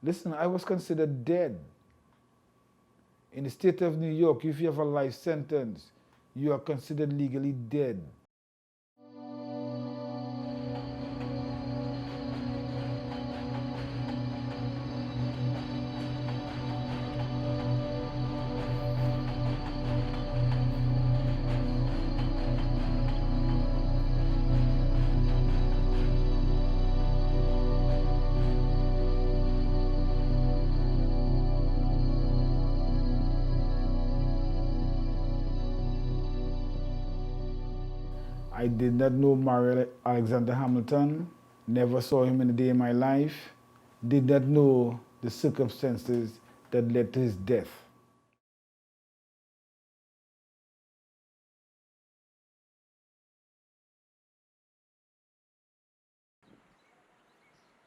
Listen, I was considered dead. In the state of New York, if you have a life sentence, you are considered legally dead. I did not know Mario Alexander Hamilton, never saw him in a day in my life, did not know the circumstances that led to his death.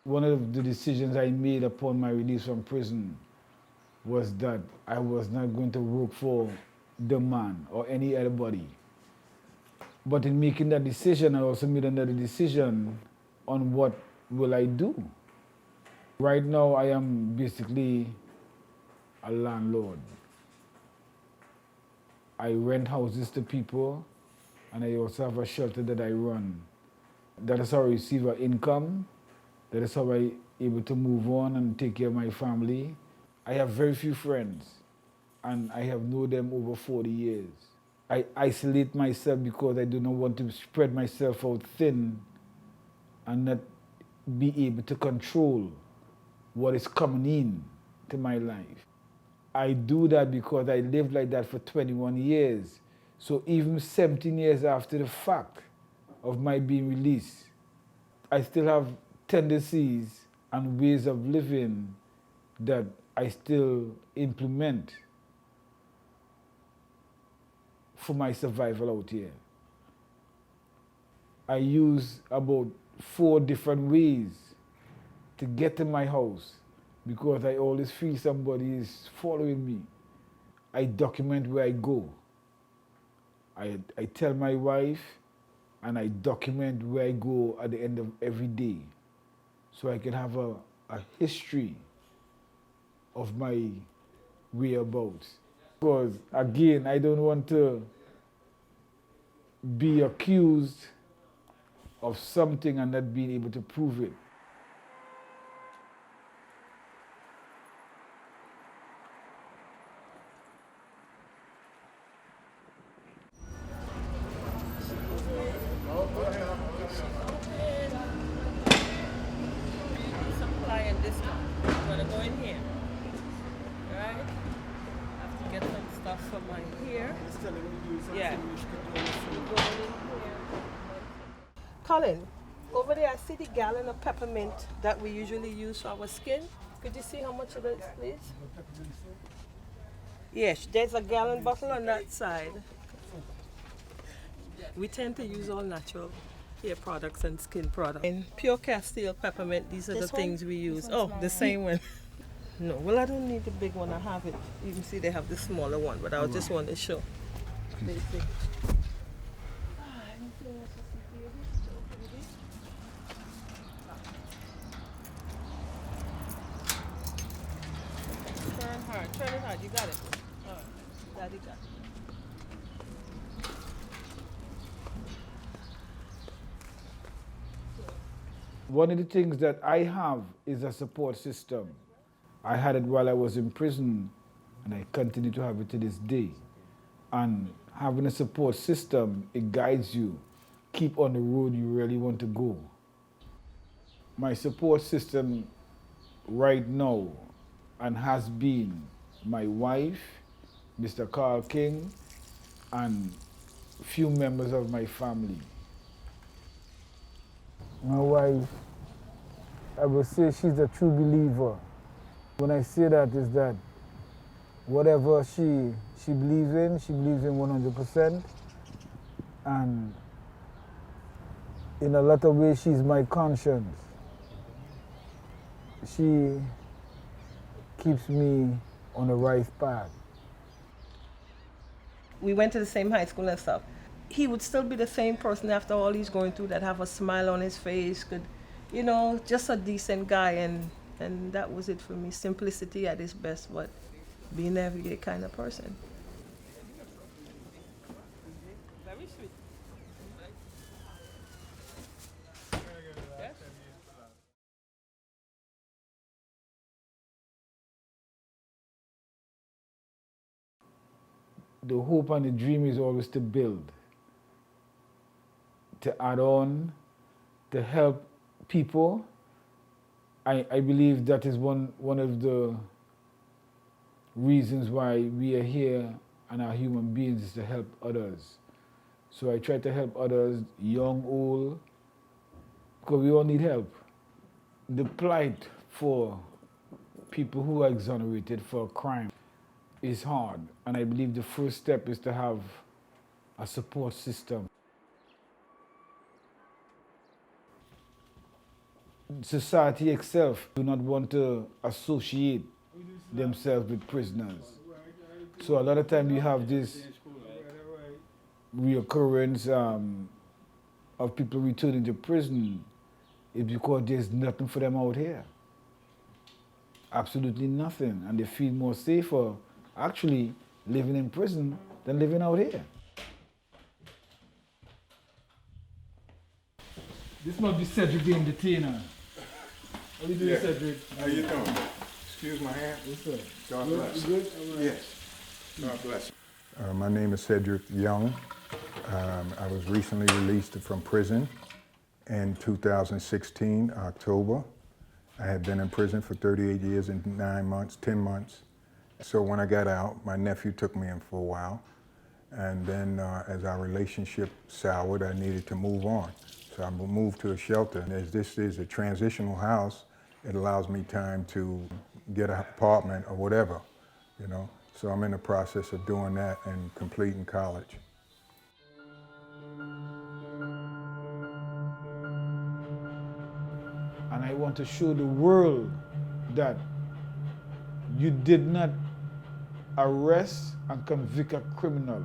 One of the decisions I made upon my release from prison was that I was not going to work for the man or any other body. But in making that decision, I also made another decision on what will I do. Right now, I am basically a landlord. I rent houses to people, and I also have a shelter that I run. That is how I receive an income. That is how I'm able to move on and take care of my family. I have very few friends, and I have known them over 40 years. I isolate myself because I do not want to spread myself out thin and not be able to control what is coming in to my life. I do that because I lived like that for 21 years. So even 17 years after the fact of my being released, I still have tendencies and ways of living that I still implement for my survival out here. I use about 4 different ways to get to my house because I always feel somebody is following me. I document where I go. I tell my wife, and I document where I go at the end of every day so I can have a history of my whereabouts. Because again, I don't want to be accused of something and not being able to prove it. Colin, over there I see the gallon of peppermint that we usually use for our skin. Could you see how much it is, please? Yes, there's a gallon bottle on that side. We tend to use all natural hair products and skin products. In pure Castile peppermint, these are the things we use. Oh, the same one. No, well, I don't need the big one. I have it. You can see they have the smaller one, but I just want to show. Basic. Turn it hard, you got it. All right, Daddy got it. One of the things that I have is a support system. I had it while I was in prison, and I continue to have it to this day. And having a support system, it guides you. Keep on the road you really want to go. My support system right now, and has been my wife, Mr. Carl King, and few members of my family. My wife, I would say she's a true believer. When I say that is that whatever she believes in 100%. And in a lot of ways, she's my conscience. She keeps me on the right path. We went to the same high school and stuff. He would still be the same person after all he's going through, that have a smile on his face, could, you know, just a decent guy. And And that was it for me. Simplicity at its best, but being an everyday kind of person. Very sweet. The hope and the dream is always to build, to add on, to help people. I believe that is one of the reasons why we are here and are human beings, is to help others. So I try to help others, young, old, because we all need help. The plight for people who are exonerated for a crime is hard, and I believe the first step is to have a support system. Society itself do not want to associate themselves with prisoners. So a lot of time you have this reoccurrence of people returning to prison is because there's nothing for them out here. Absolutely nothing. And they feel more safer actually living in prison than living out here. This must be Cedric the entertainer. How you doing, Cedric? How you doing? Excuse my hand. Yes, sir. God bless. You good? All right. Yes. God bless. My name is Cedric Young. I was recently released from prison in 2016, October. I had been in prison for 38 years and 9 months, 10 months. So when I got out, my nephew took me in for a while. And then as our relationship soured, I needed to move on. So I moved to a shelter. And as this is a transitional house, it allows me time to get an apartment or whatever, you know. So I'm in the process of doing that and completing college. And I want to show the world that you did not arrest and convict a criminal.